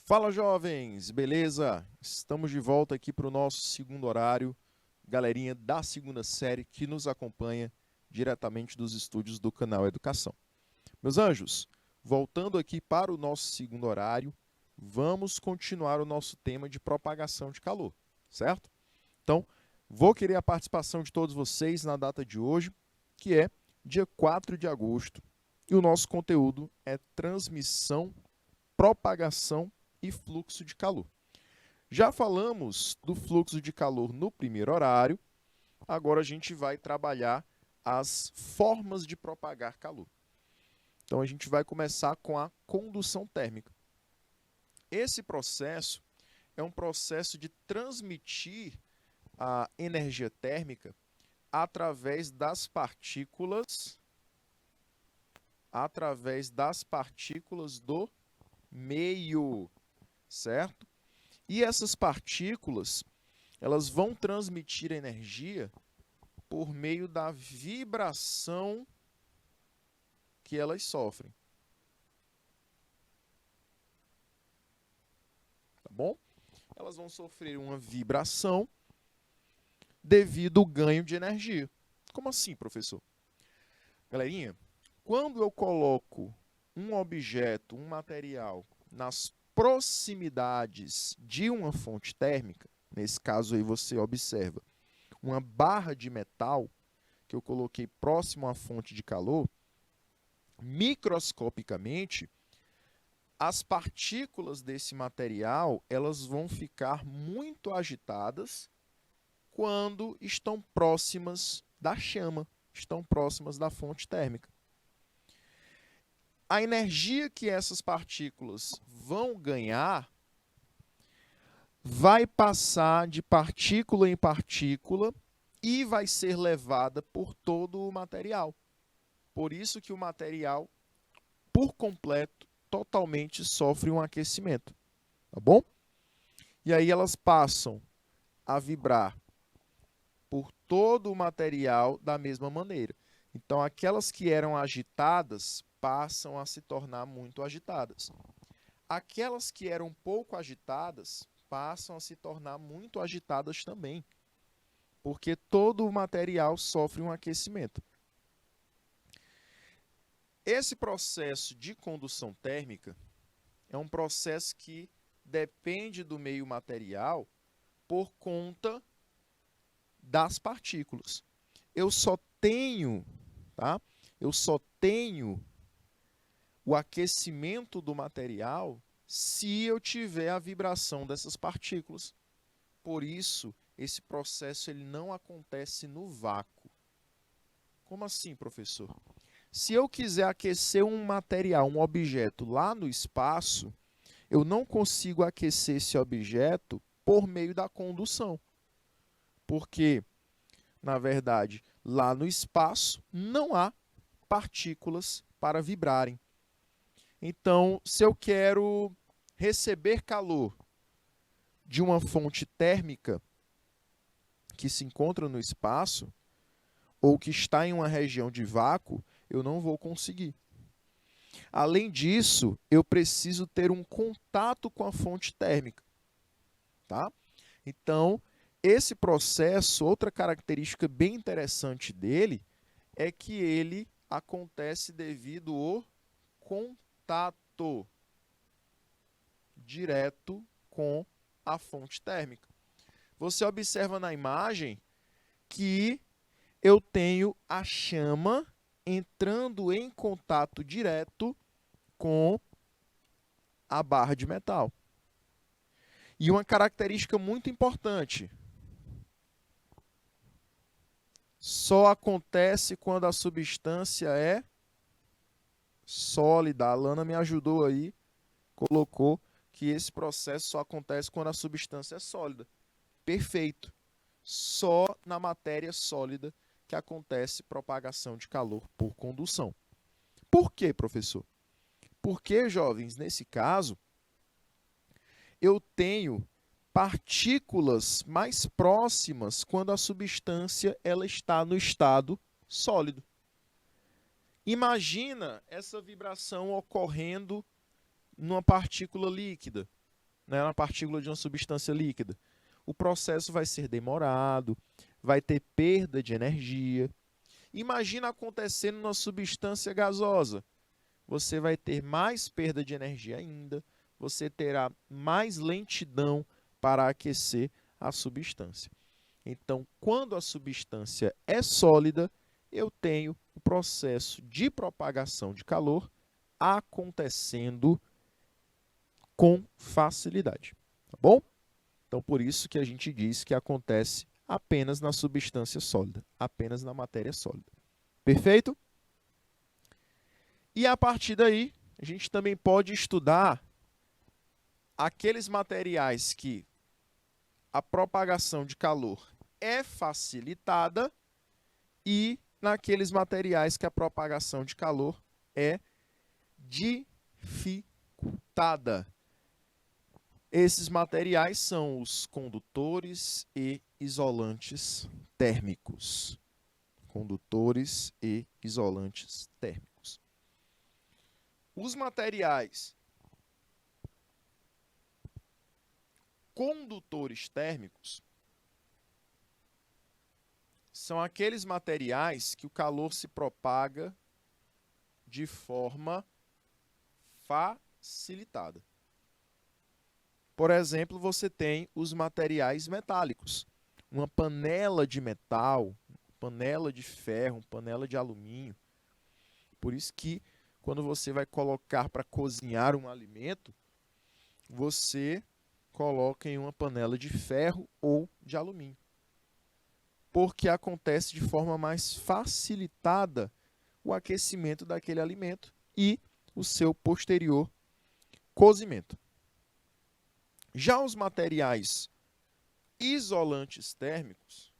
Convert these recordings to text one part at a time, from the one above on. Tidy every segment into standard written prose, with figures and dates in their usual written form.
Fala, jovens! Beleza? Estamos de volta aqui para o nosso segundo horário. Galerinha da segunda série que nos acompanha diretamente dos estúdios do canal Educação. Meus anjos, voltando aqui para o nosso segundo horário, vamos continuar o nosso tema de propagação de calor, certo? Então, vou querer a participação de todos vocês na data de hoje, que é dia 4 de agosto, e o nosso conteúdo é transmissão, propagação e fluxo de calor. Já falamos do fluxo de calor no primeiro horário, agora a gente vai trabalhar as formas de propagar calor. Então a gente vai começar com a condução térmica. Esse processo é um processo de transmitir a energia térmica através das partículas do meio, certo? E essas partículas, elas vão transmitir energia por meio da vibração que elas sofrem. Tá bom? Elas vão sofrer uma vibração devido ao ganho de energia. Como assim, professor? Galerinha, quando eu coloco um objeto, um material, nas proximidades de uma fonte térmica, nesse caso aí você observa uma barra de metal que eu coloquei próximo à fonte de calor, microscopicamente, as partículas desse material elas vão ficar muito agitadas quando estão próximas da chama, estão próximas da fonte térmica. A energia que essas partículas vão ganhar vai passar de partícula em partícula e vai ser levada por todo o material. Por isso que o material, por completo, totalmente sofre um aquecimento. Tá bom? E aí elas passam a vibrar por todo o material da mesma maneira. Então, aquelas que eram agitadas passam a se tornar muito agitadas. Aquelas que eram pouco agitadas passam a se tornar muito agitadas também, porque todo o material sofre um aquecimento. Esse processo de condução térmica é um processo que depende do meio material por conta das partículas. Eu só tenho o aquecimento do material se eu tiver a vibração dessas partículas. Por isso, esse processo ele não acontece no vácuo. Como assim, professor? Se eu quiser aquecer um material, um objeto lá no espaço, eu não consigo aquecer esse objeto por meio da condução. Porque, na verdade, lá no espaço não há partículas para vibrarem. Então, se eu quero receber calor de uma fonte térmica que se encontra no espaço ou que está em uma região de vácuo, eu não vou conseguir. Além disso, eu preciso ter um contato com a fonte térmica. Tá? Então, esse processo, outra característica bem interessante dele, é que ele acontece devido ao contato direto com a fonte térmica. Você observa na imagem que eu tenho a chama entrando em contato direto com a barra de metal. E uma característica muito importante, só acontece quando a substância é sólida. A Alana me ajudou aí, colocou que esse processo só acontece quando a substância é sólida. Perfeito. Só na matéria sólida que acontece propagação de calor por condução. Por quê, professor? Porque, jovens, nesse caso, eu tenho partículas mais próximas quando a substância ela está no estado sólido. Imagina essa vibração ocorrendo numa partícula líquida. né, na partícula de uma substância líquida. O processo vai ser demorado, vai ter perda de energia. Imagina acontecendo numa substância gasosa. Você vai ter mais perda de energia ainda, você terá mais lentidão para aquecer a substância. Então, quando a substância é sólida, eu tenho o processo de propagação de calor acontecendo com facilidade, tá bom? Então, por isso que a gente diz que acontece apenas na substância sólida, apenas na matéria sólida. Perfeito? E a partir daí, a gente também pode estudar aqueles materiais que a propagação de calor é facilitada e naqueles materiais que a propagação de calor é dificultada. Esses materiais são os condutores e isolantes térmicos. Condutores e isolantes térmicos. Os materiais condutores térmicos são aqueles materiais que o calor se propaga de forma facilitada. Por exemplo, você tem os materiais metálicos. Uma panela de metal, panela de ferro, panela de alumínio. Por isso que quando você vai colocar para cozinhar um alimento, você coloca em uma panela de ferro ou de alumínio. Porque acontece de forma mais facilitada o aquecimento daquele alimento e o seu posterior cozimento. Já os materiais isolantes térmicos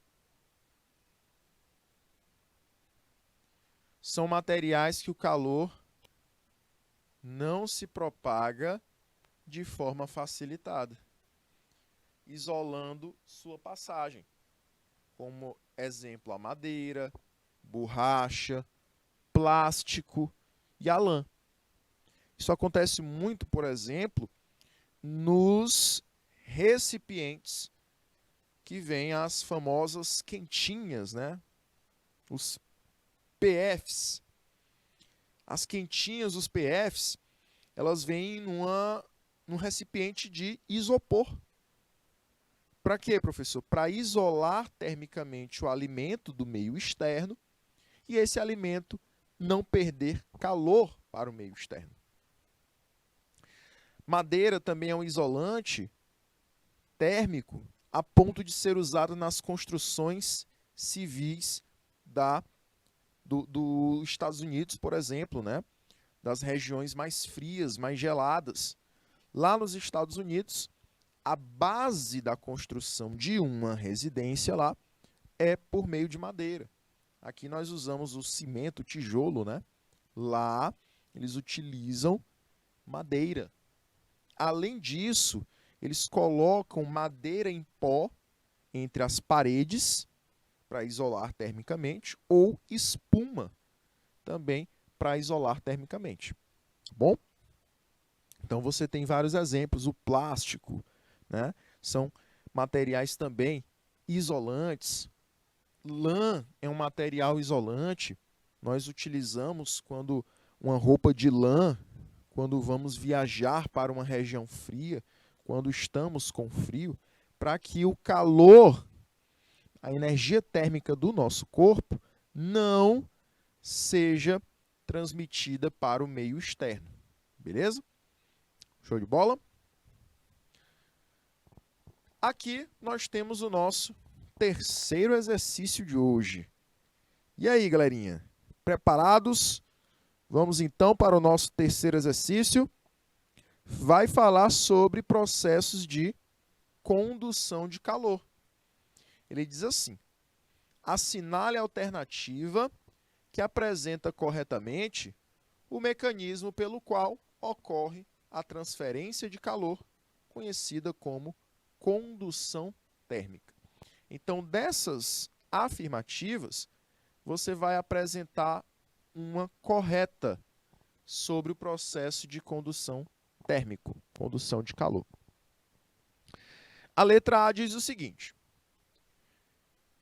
são materiais que o calor não se propaga de forma facilitada, isolando sua passagem. Como exemplo, a madeira, borracha, plástico e a lã. Isso acontece muito, por exemplo, nos recipientes que vêm as famosas quentinhas, né? Os PFs. As quentinhas, os PFs, elas vêm num recipiente de isopor. Para quê, professor? Para isolar termicamente o alimento do meio externo e esse alimento não perder calor para o meio externo. Madeira também é um isolante térmico a ponto de ser usado nas construções civis dos Estados Unidos, por exemplo, né? Das regiões mais frias, mais geladas. Lá nos Estados Unidos, a base da construção de uma residência lá é por meio de madeira. Aqui nós usamos o cimento, o tijolo, né? Lá eles utilizam madeira. Além disso, eles colocam madeira em pó entre as paredes para isolar termicamente ou espuma também para isolar termicamente. Bom? Então você tem vários exemplos. O plástico, né? São materiais também isolantes. Lã é um material isolante. Nós utilizamos quando uma roupa de lã, quando vamos viajar para uma região fria, quando estamos com frio, para que o calor, a energia térmica do nosso corpo, não seja transmitida para o meio externo. Beleza? Show de bola? Aqui nós temos o nosso terceiro exercício de hoje. E aí, galerinha? Preparados? Vamos então para o nosso terceiro exercício. Vai falar sobre processos de condução de calor. Ele diz assim: assinale a alternativa que apresenta corretamente o mecanismo pelo qual ocorre a transferência de calor, conhecida como condução térmica. Então, dessas afirmativas, você vai apresentar uma correta sobre o processo de condução térmico, condução de calor. A letra A diz o seguinte: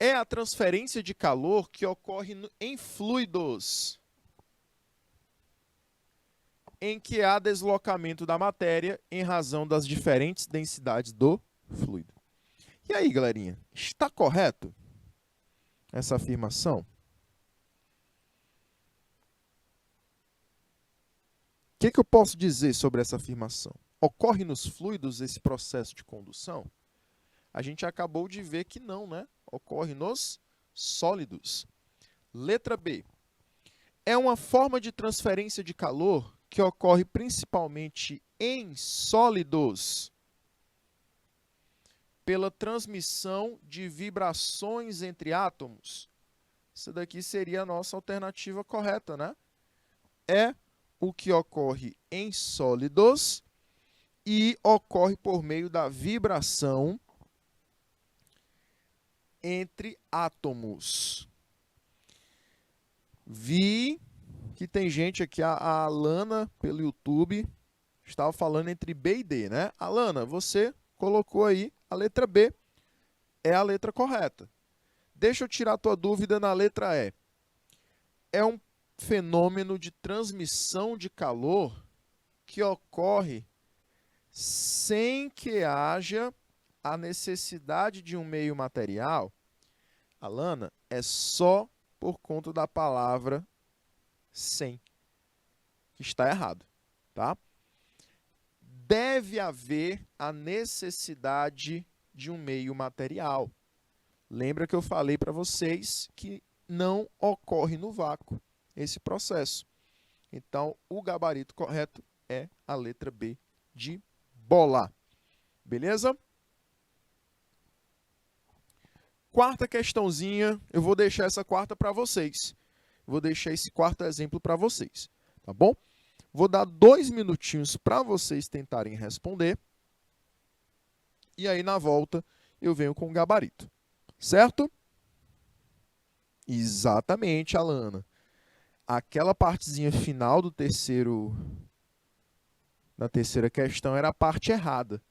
é a transferência de calor que ocorre em fluidos em que há deslocamento da matéria em razão das diferentes densidades do fluido. E aí, galerinha, está correto essa afirmação? O que eu posso dizer sobre essa afirmação? Ocorre nos fluidos esse processo de condução? A gente acabou de ver que não, né? Ocorre nos sólidos. Letra B. É uma forma de transferência de calor que ocorre principalmente em sólidos pela transmissão de vibrações entre átomos. Essa daqui seria a nossa alternativa correta, né? É o que ocorre em sólidos e ocorre por meio da vibração entre átomos. Vi que tem gente aqui, a Alana, pelo YouTube, estava falando entre B e D, né? Alana, você colocou aí a letra B, é a letra correta. Deixa eu tirar a tua dúvida na letra E. É um fenômeno de transmissão de calor que ocorre sem que haja a necessidade de um meio material. Alana, é só por conta da palavra sem, que está errado, tá? Deve haver a necessidade de um meio material. Lembra que eu falei para vocês que não ocorre no vácuo esse processo. Então, o gabarito correto é a letra B de bola. Beleza? Quarta questãozinha, eu vou deixar essa quarta para vocês. Vou deixar esse quarto exemplo para vocês, tá bom? Vou dar 2 minutinhos para vocês tentarem responder. E aí, na volta, eu venho com o gabarito. Certo? Exatamente, Alana. Aquela partezinha final do da terceira questão era a parte errada,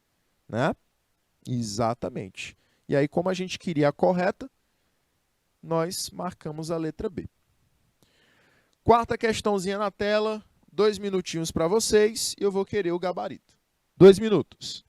né? Exatamente. E aí, como a gente queria a correta, nós marcamos a letra B. Quarta questãozinha na tela, 2 minutinhos para vocês e eu vou querer o gabarito. 2 minutos.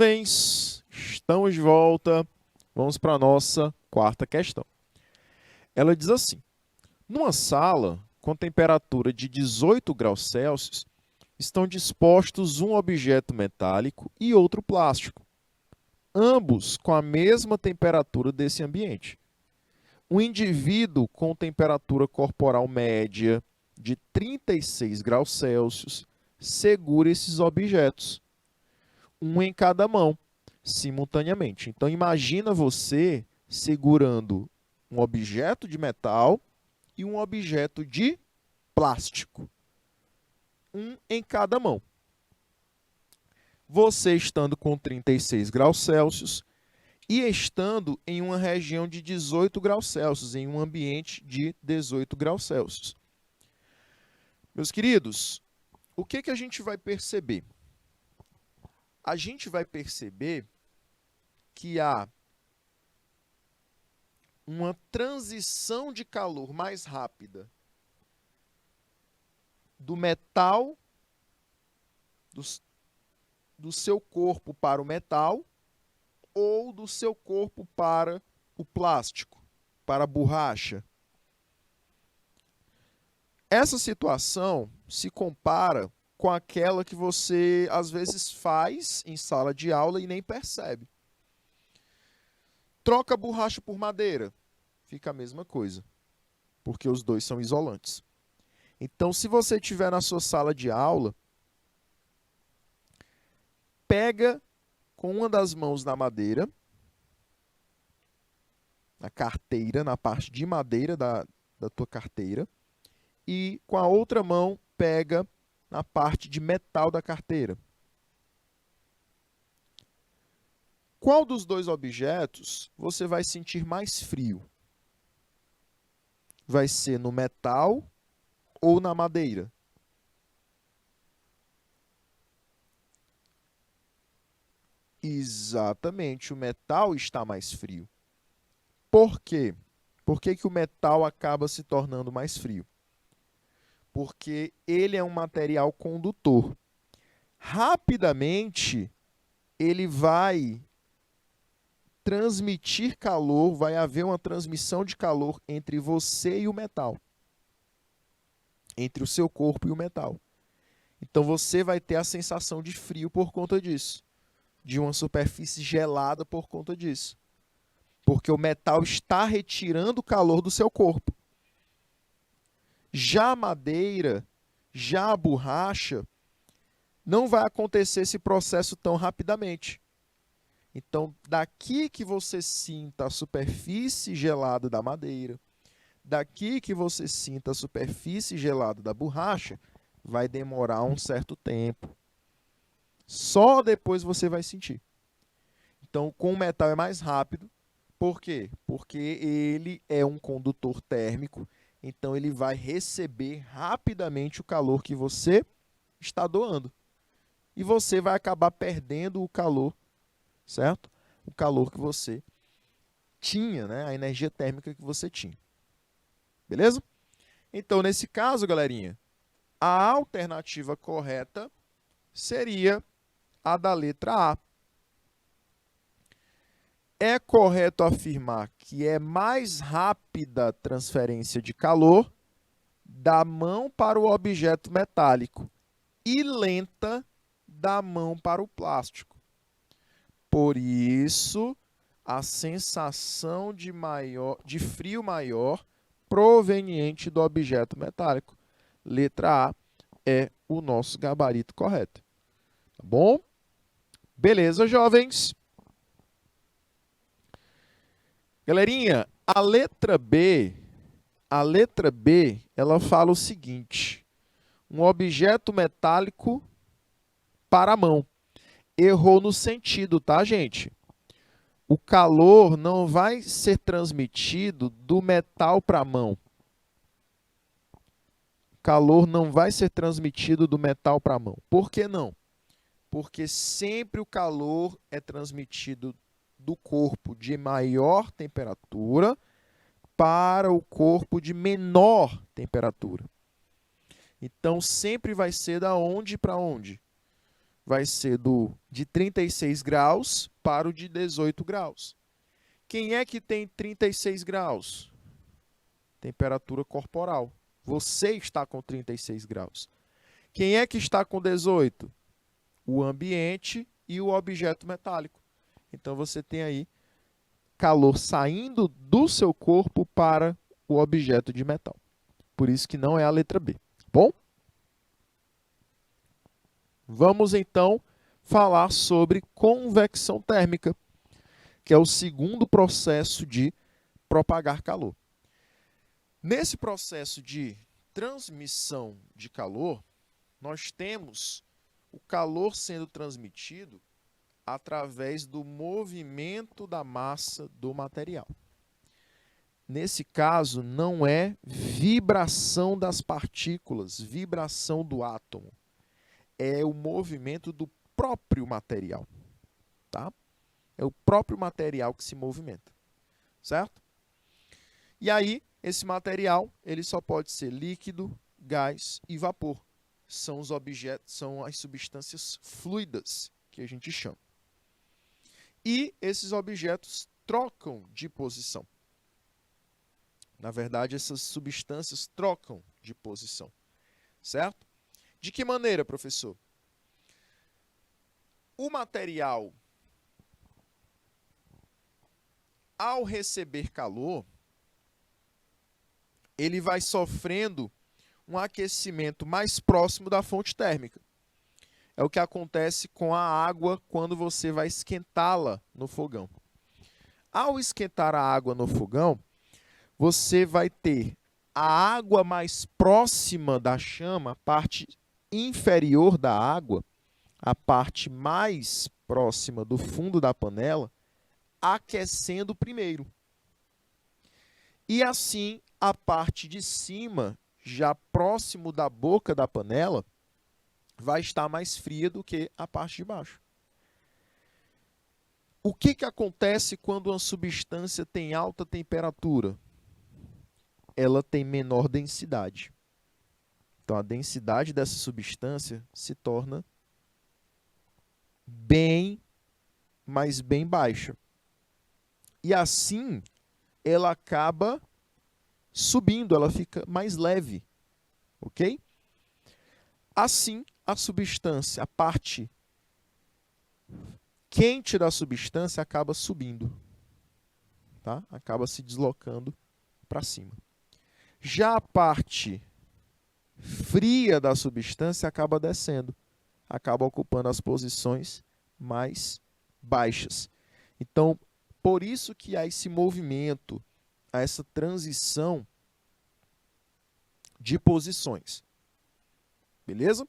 Jovens, estamos de volta. Vamos para a nossa quarta questão. Ela diz assim: numa sala com temperatura de 18 graus Celsius, estão dispostos um objeto metálico e outro plástico, ambos com a mesma temperatura desse ambiente. Um indivíduo com temperatura corporal média de 36 graus Celsius segura esses objetos, um em cada mão, simultaneamente. Então, imagina você segurando um objeto de metal e um objeto de plástico, um em cada mão. Você estando com 36 graus Celsius e estando em uma região de 18 graus Celsius, em um ambiente de 18 graus Celsius. Meus queridos, o que a gente vai perceber? A gente vai perceber que há uma transição de calor mais rápida do metal, do seu corpo para o metal, ou do seu corpo para o plástico, para a borracha. Essa situação se compara com aquela que você, às vezes, faz em sala de aula e nem percebe. Troca borracha por madeira, fica a mesma coisa, porque os dois são isolantes. Então, se você estiver na sua sala de aula, pega com uma das mãos na madeira, na carteira, na parte de madeira da tua carteira, e com a outra mão pega na parte de metal da carteira. Qual dos dois objetos você vai sentir mais frio? Vai ser no metal ou na madeira? Exatamente, o metal está mais frio. Por quê? Por que o metal acaba se tornando mais frio? Porque ele é um material condutor. Rapidamente, ele vai transmitir calor, vai haver uma transmissão de calor entre você e o metal. Entre o seu corpo e o metal. Então, você vai ter a sensação de frio por conta disso. De uma superfície gelada por conta disso. Porque o metal está retirando o calor do seu corpo. Já a madeira, já a borracha, não vai acontecer esse processo tão rapidamente. Então, daqui que você sinta a superfície gelada da madeira, daqui que você sinta a superfície gelada da borracha, vai demorar um certo tempo. Só depois você vai sentir. Então, com o metal é mais rápido. Por quê? Porque ele é um condutor térmico, então ele vai receber rapidamente o calor que você está doando. E você vai acabar perdendo o calor, certo? O calor que você tinha, né? A energia térmica que você tinha. Beleza? Então, nesse caso, galerinha, a alternativa correta seria a da letra A. É correto afirmar que é mais rápida a transferência de calor da mão para o objeto metálico e lenta da mão para o plástico. Por isso, a sensação de frio maior proveniente do objeto metálico. Letra A é o nosso gabarito correto. Tá bom? Beleza, jovens? Galerinha, a letra B, ela fala o seguinte: um objeto metálico para a mão. Errou no sentido, tá, gente? O calor não vai ser transmitido do metal para a mão. O calor não vai ser transmitido do metal para a mão. Por que não? Porque sempre o calor é transmitido do corpo de maior temperatura para o corpo de menor temperatura. Então, sempre vai ser da onde para onde? vai ser de 36 graus para o de 18 graus. Quem é que tem 36 graus? Temperatura corporal. Você está com 36 graus. Quem é que está com 18? O ambiente e o objeto metálico. Então, você tem aí calor saindo do seu corpo para o objeto de metal. Por isso que não é a letra B. Bom? Vamos, então, falar sobre convecção térmica, que é o segundo processo de propagar calor. Nesse processo de transmissão de calor, nós temos o calor sendo transmitido através do movimento da massa do material. Nesse caso, não é vibração das partículas, vibração do átomo. É o movimento do próprio material. Tá? É o próprio material que se movimenta. Certo? E aí, esse material ele só pode ser líquido, gás e vapor. São os objetos, são as substâncias fluidas que a gente chama. E esses objetos trocam de posição. Na verdade, essas substâncias trocam de posição. Certo? De que maneira, professor? O material, ao receber calor, ele vai sofrendo um aquecimento mais próximo da fonte térmica. É o que acontece com a água quando você vai esquentá-la no fogão. Ao esquentar a água no fogão, você vai ter a água mais próxima da chama, a parte inferior da água, a parte mais próxima do fundo da panela, aquecendo primeiro. E assim, a parte de cima, já próximo da boca da panela, vai estar mais fria do que a parte de baixo. O que acontece quando uma substância tem alta temperatura? Ela tem menor densidade. Então, a densidade dessa substância se torna bem baixa. E assim, ela acaba subindo, ela fica mais leve. Ok? Assim, a substância, a parte quente da substância acaba subindo. Tá? Acaba se deslocando para cima. Já a parte fria da substância acaba descendo, acaba ocupando as posições mais baixas. Então, por isso que há esse movimento, há essa transição de posições. Beleza?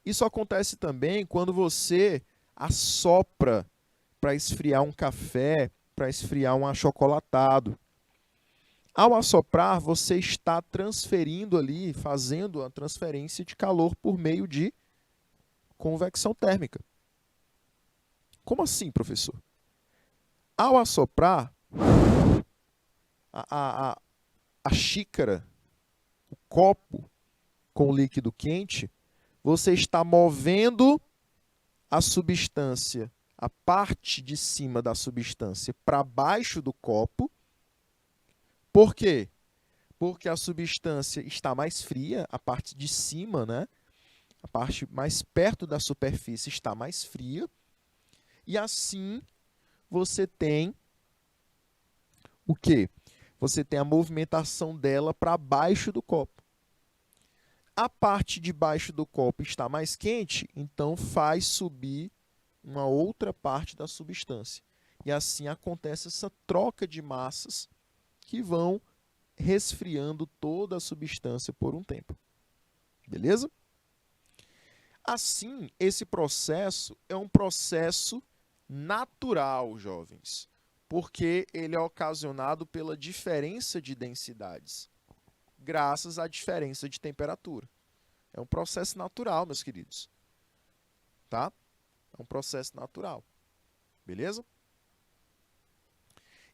Isso acontece também quando você assopra para esfriar um café, para esfriar um achocolatado. Ao assoprar, você está transferindo ali, fazendo a transferência de calor por meio de convecção térmica. Como assim, professor? Ao assoprar, a xícara, o copo com líquido quente, você está movendo a substância, a parte de cima da substância para baixo do copo. Por quê? Porque a substância está mais fria, a parte de cima, né? A parte mais perto da superfície está mais fria. E assim você tem o quê? Você tem a movimentação dela para baixo do copo. A parte de baixo do copo está mais quente, então faz subir uma outra parte da substância. E assim acontece essa troca de massas que vão resfriando toda a substância por um tempo. Beleza? Assim, esse processo é um processo natural, jovens, porque ele é ocasionado pela diferença de densidades, graças à diferença de temperatura. É um processo natural, meus queridos. Tá? É um processo natural. Beleza?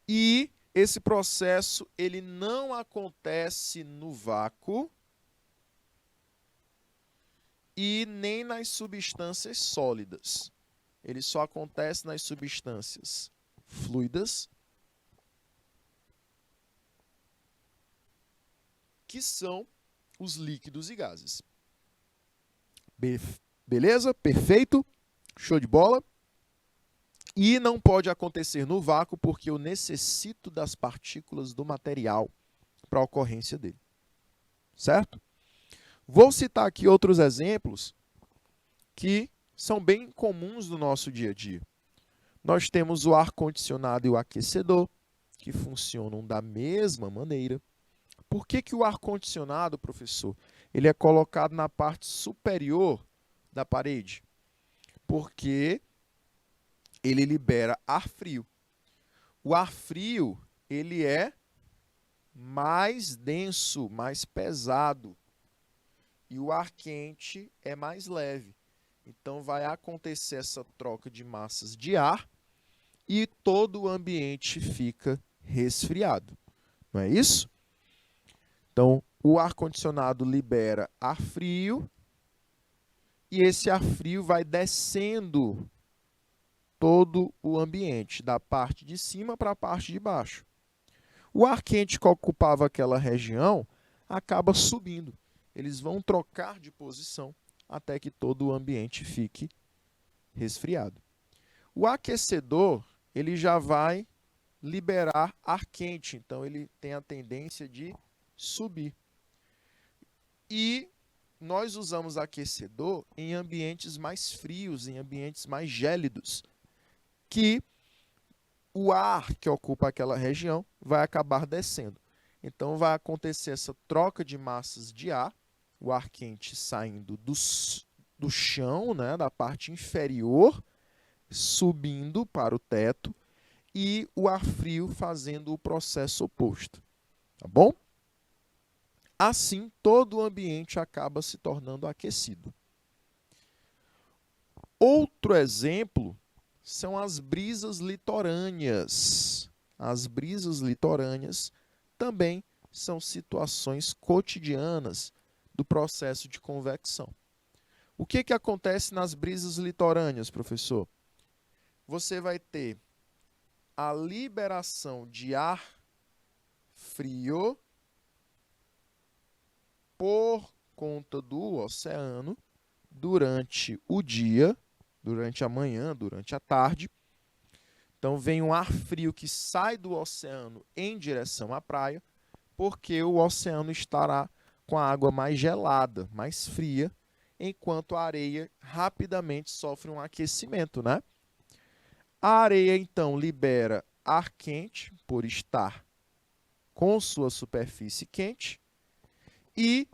E esse processo ele não acontece no vácuo e nem nas substâncias sólidas. Ele só acontece nas substâncias fluidas, que são os líquidos e gases. Beleza? Perfeito? Show de bola? E não pode acontecer no vácuo porque eu necessito das partículas do material para a ocorrência dele. Certo? Vou citar aqui outros exemplos que são bem comuns no nosso dia a dia. Nós temos o ar-condicionado e o aquecedor, que funcionam da mesma maneira. Por que o ar-condicionado, professor, ele é colocado na parte superior da parede? Porque ele libera ar frio. O ar frio, ele é mais denso, mais pesado. E o ar quente é mais leve. Então, vai acontecer essa troca de massas de ar e todo o ambiente fica resfriado. Não é isso? Então, o ar-condicionado libera ar frio e esse ar frio vai descendo todo o ambiente, da parte de cima para a parte de baixo. O ar quente que ocupava aquela região acaba subindo. Eles vão trocar de posição até que todo o ambiente fique resfriado. O aquecedor, ele já vai liberar ar quente, então ele tem a tendência de subir. E nós usamos aquecedor em ambientes mais frios, em ambientes mais gélidos, que o ar que ocupa aquela região vai acabar descendo. Então, vai acontecer essa troca de massas de ar, o ar quente saindo do chão, né, da parte inferior, subindo para o teto, e o ar frio fazendo o processo oposto. Tá bom? Assim, todo o ambiente acaba se tornando aquecido. Outro exemplo são as brisas litorâneas. As brisas litorâneas também são situações cotidianas do processo de convecção. O que acontece nas brisas litorâneas, professor? Você vai ter a liberação de ar frio por conta do oceano durante o dia, durante a manhã, durante a tarde. Então, vem um ar frio que sai do oceano em direção à praia, porque o oceano estará com a água mais gelada, mais fria, enquanto a areia rapidamente sofre um aquecimento, né? A areia, então, libera ar quente, por estar com sua superfície quente, e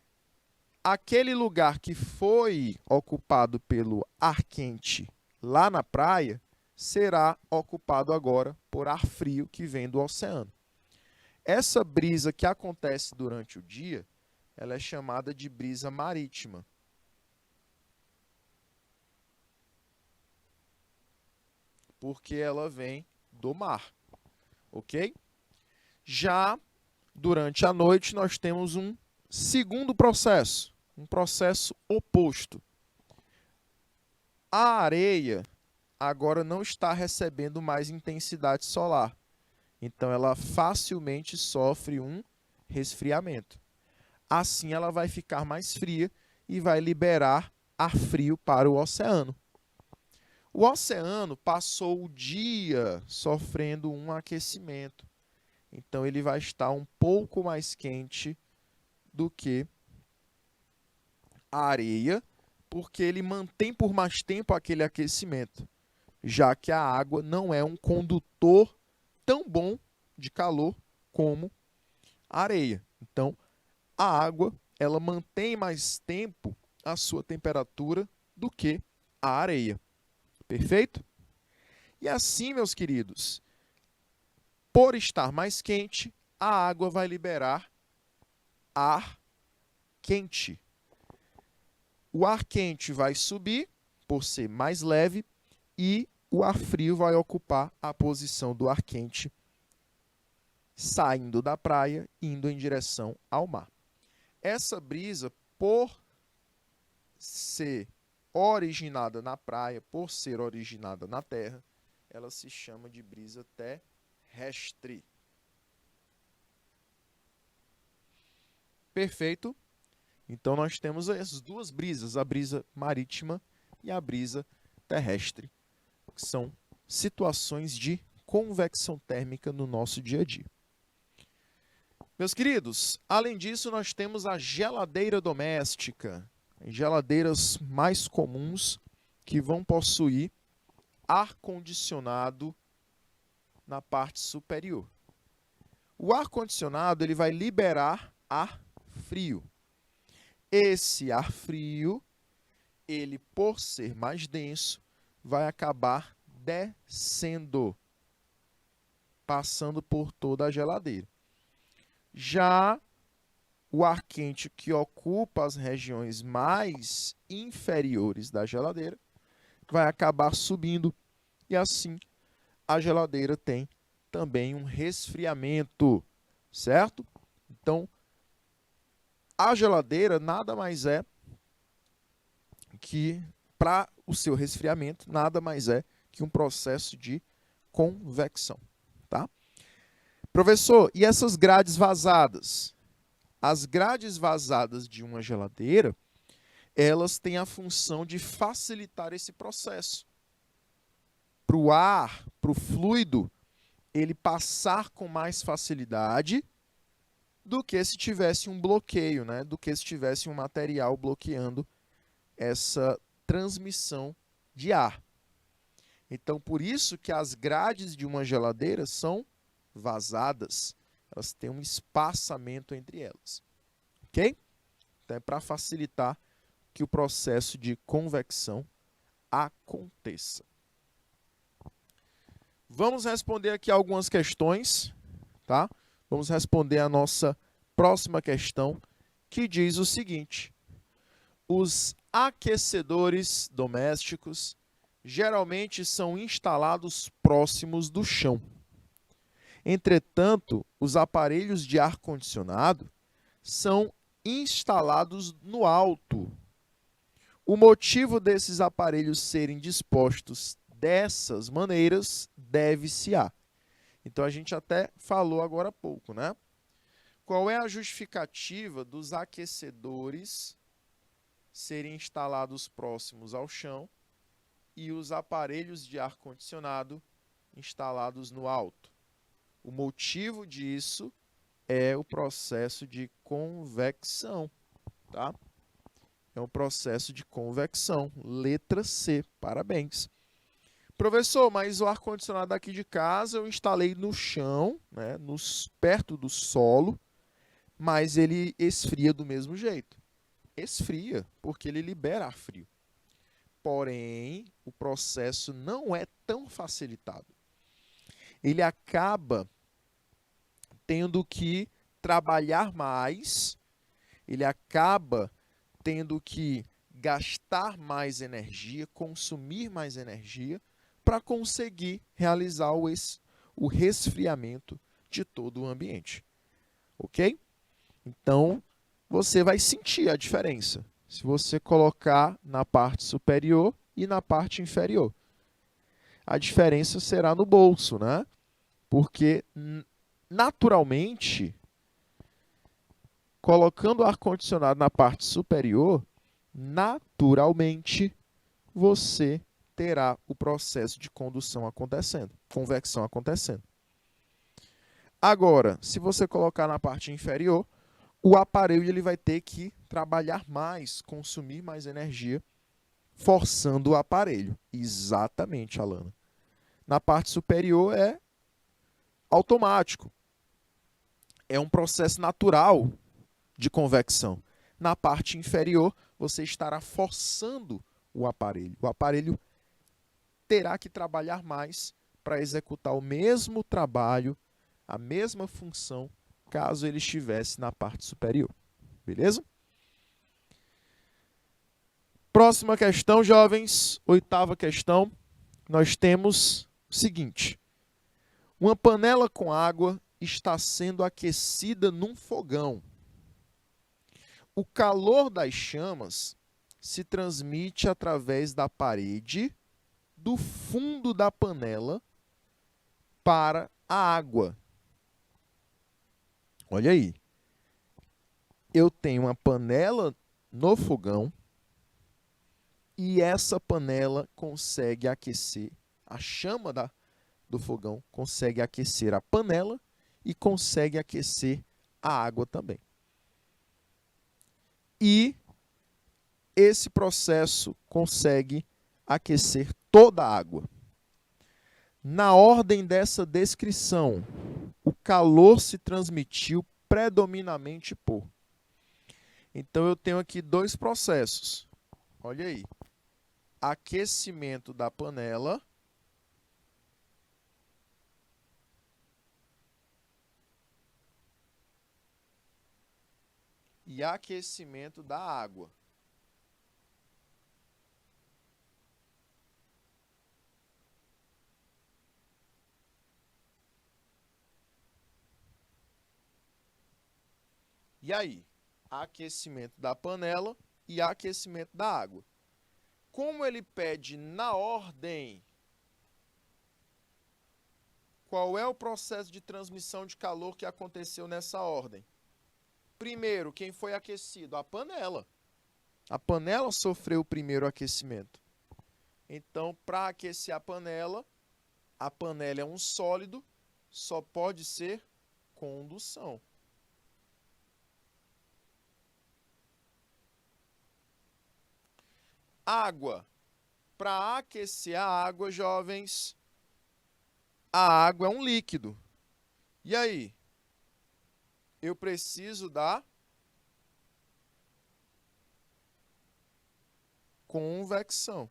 aquele lugar que foi ocupado pelo ar quente lá na praia será ocupado agora por ar frio que vem do oceano. Essa brisa que acontece durante o dia, ela é chamada de brisa marítima. Porque ela vem do mar, ok? Já durante a noite nós temos um segundo processo, um processo oposto. A areia agora não está recebendo mais intensidade solar, então ela facilmente sofre um resfriamento. Assim ela vai ficar mais fria e vai liberar ar frio para o oceano. O oceano passou o dia sofrendo um aquecimento. Então, ele vai estar um pouco mais quente do que a areia, porque ele mantém por mais tempo aquele aquecimento, já que a água não é um condutor tão bom de calor como a areia. Então, a água, ela mantém mais tempo a sua temperatura do que a areia. Perfeito? E assim, meus queridos, por estar mais quente, a água vai liberar ar quente. O ar quente vai subir, por ser mais leve, e o ar frio vai ocupar a posição do ar quente, saindo da praia, indo em direção ao mar. Essa brisa, por ser originada na praia, por ser originada na terra, ela se chama de brisa terrestre. Perfeito? Então nós temos as duas brisas, a brisa marítima e a brisa terrestre, que são situações de convecção térmica no nosso dia a dia. Meus queridos, além disso, nós temos a geladeira doméstica, geladeiras mais comuns que vão possuir ar-condicionado na parte superior. O ar-condicionado ele vai liberar ar frio. Esse ar frio, ele por ser mais denso, vai acabar descendo, passando por toda a geladeira. Já o ar quente que ocupa as regiões mais inferiores da geladeira vai acabar subindo e assim a geladeira tem também um resfriamento, certo? Então, a geladeira nada mais é que, para o seu resfriamento, nada mais é que um processo de convecção, tá? Professor, e essas grades vazadas? As grades vazadas de uma geladeira, elas têm a função de facilitar esse processo. Para o ar, para o fluido, ele passar com mais facilidade do que se tivesse um bloqueio, né? Do que se tivesse um material bloqueando essa transmissão de ar. Então, por isso que as grades de uma geladeira são vazadas. Elas têm um espaçamento entre elas. Ok? Então, é para facilitar que o processo de convecção aconteça. Vamos responder aqui algumas questões, tá? Vamos responder a nossa próxima questão, que diz o seguinte: os aquecedores domésticos geralmente são instalados próximos do chão. Entretanto, os aparelhos de ar-condicionado são instalados no alto. O motivo desses aparelhos serem dispostos dessas maneiras deve-se a. Então, a gente até falou agora há pouco, né? Qual é a justificativa dos aquecedores serem instalados próximos ao chão e os aparelhos de ar-condicionado instalados no alto? O motivo disso é o processo de convecção, tá? É um processo de convecção. Letra C, parabéns. Professor, mas o ar-condicionado aqui de casa eu instalei no chão, né, perto do solo, mas ele esfria do mesmo jeito. Esfria, porque ele libera ar frio. Porém, o processo não é tão facilitado. Ele acaba tendo que trabalhar mais, ele acaba tendo que gastar mais energia, consumir mais energia, para conseguir realizar o resfriamento de todo o ambiente. Ok? Então, você vai sentir a diferença se você colocar na parte superior e na parte inferior. A diferença será no bolso, né? Porque, naturalmente, colocando o ar-condicionado na parte superior, naturalmente, você terá o processo de convecção acontecendo. Agora, se você colocar na parte inferior, o aparelho ele vai ter que trabalhar mais, consumir mais energia, forçando o aparelho. Exatamente, Alana. Na parte superior é automático. É um processo natural de convecção. Na parte inferior, você estará forçando o aparelho. O aparelho terá que trabalhar mais para executar o mesmo trabalho, a mesma função, caso ele estivesse na parte superior. Beleza? Próxima questão, jovens. 8ª questão. Nós temos o seguinte: uma panela com água está sendo aquecida num fogão. O calor das chamas se transmite através da parede do fundo da panela para a água. Olha aí. Eu tenho uma panela no fogão e essa panela consegue aquecer, a chama do fogão consegue aquecer a panela e consegue aquecer a água também. E esse processo consegue aquecer toda a água. Na ordem dessa descrição, o calor se transmitiu predominantemente por. Então, eu tenho aqui dois processos. Olha aí. Aquecimento da panela e aquecimento da água. E aí? Aquecimento da panela e aquecimento da água. Como ele pede na ordem, qual é o processo de transmissão de calor que aconteceu nessa ordem? Primeiro, quem foi aquecido? A panela. A panela sofreu o primeiro aquecimento. Então, para aquecer a panela é um sólido, só pode ser condução. Água. Para aquecer a água, jovens, a água é um líquido. E aí? Eu preciso da convecção.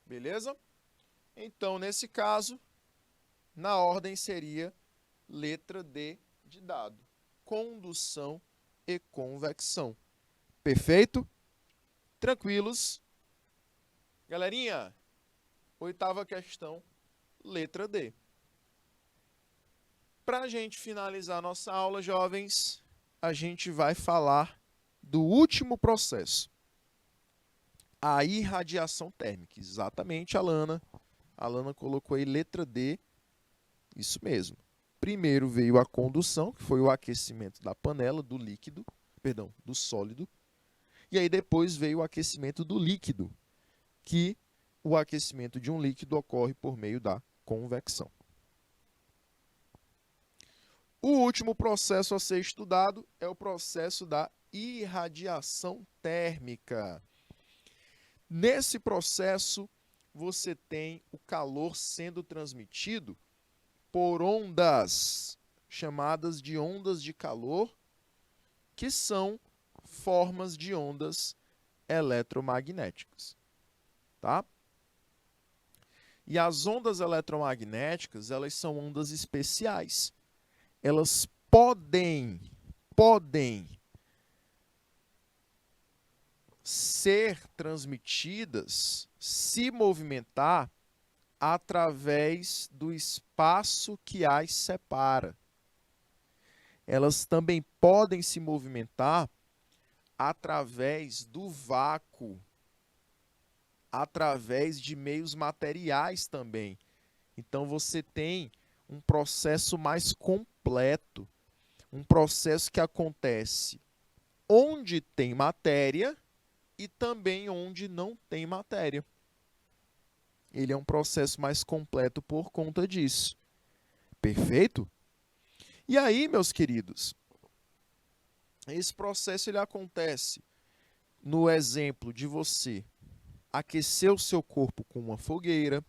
Beleza? Então, nesse caso, na ordem seria letra D de dado. Condução e convecção. Perfeito? Tranquilos? Galerinha, oitava questão, letra D. Para a gente finalizar nossa aula, jovens, a gente vai falar do último processo. A irradiação térmica. Exatamente, Alana. A Alana colocou aí letra D. Isso mesmo. Primeiro veio a condução, que foi o aquecimento da panela, do líquido, perdão, do sólido. E aí depois veio o aquecimento do líquido, que o aquecimento de um líquido ocorre por meio da convecção. O último processo a ser estudado é o processo da irradiação térmica. Nesse processo, você tem o calor sendo transmitido por ondas, chamadas de ondas de calor, que são formas de ondas eletromagnéticas. Tá? E as ondas eletromagnéticas, elas são ondas especiais. Elas podem ser transmitidas, se movimentar através do espaço que as separa. Elas também podem se movimentar através do vácuo, através de meios materiais também. Então, você tem um processo mais completo, um processo que acontece onde tem matéria e também onde não tem matéria. Ele é um processo mais completo por conta disso. Perfeito? E aí, meus queridos, esse processo ele acontece no exemplo de você aquecer o seu corpo com uma fogueira,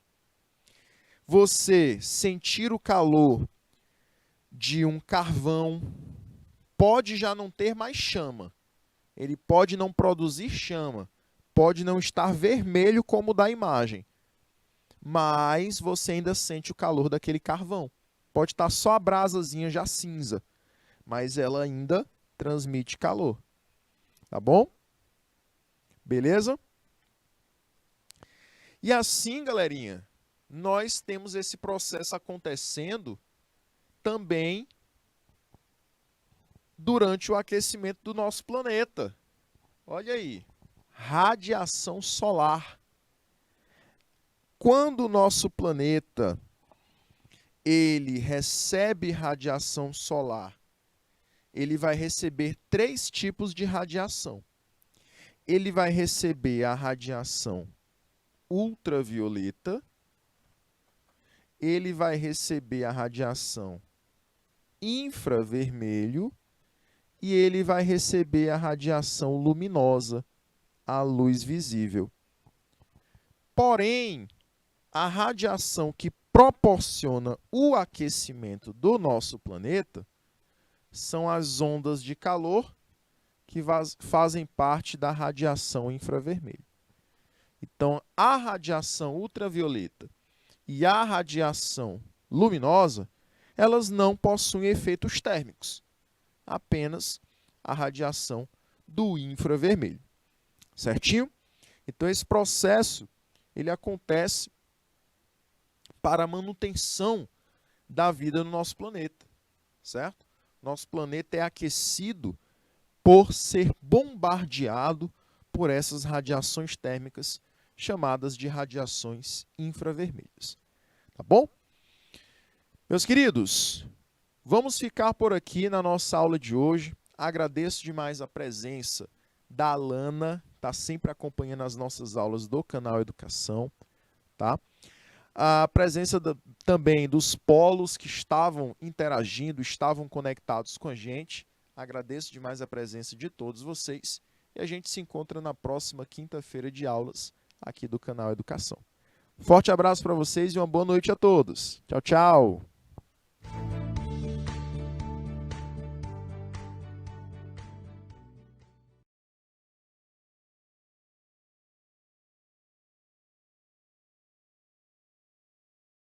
você sentir o calor de um carvão, pode já não ter mais chama, ele pode não produzir chama, pode não estar vermelho como da imagem, mas você ainda sente o calor daquele carvão. Pode estar só a brasazinha já cinza, mas ela ainda transmite calor. Tá bom? Beleza? E assim, galerinha, nós temos esse processo acontecendo também durante o aquecimento do nosso planeta. Olha aí, radiação solar. Quando o nosso planeta ele recebe radiação solar, ele vai receber 3 tipos de radiação. Ele vai receber a radiação ultravioleta, ele vai receber a radiação infravermelho e ele vai receber a radiação luminosa, a luz visível. Porém, a radiação que proporciona o aquecimento do nosso planeta são as ondas de calor que fazem parte da radiação infravermelho. Então, a radiação ultravioleta e a radiação luminosa, elas não possuem efeitos térmicos, apenas a radiação do infravermelho. Certinho? Então, esse processo ele acontece para a manutenção da vida no nosso planeta, certo? Nosso planeta é aquecido por ser bombardeado por essas radiações térmicas chamadas de radiações infravermelhas. Tá bom? Meus queridos, vamos ficar por aqui na nossa aula de hoje. Agradeço demais a presença da Alana, está sempre acompanhando as nossas aulas do canal Educação, tá? A presença também dos polos que estavam interagindo, estavam conectados com a gente. Agradeço demais a presença de todos vocês e a gente se encontra na próxima quinta-feira de aulas aqui do canal Educação. Forte abraço para vocês e uma boa noite a todos. Tchau, tchau!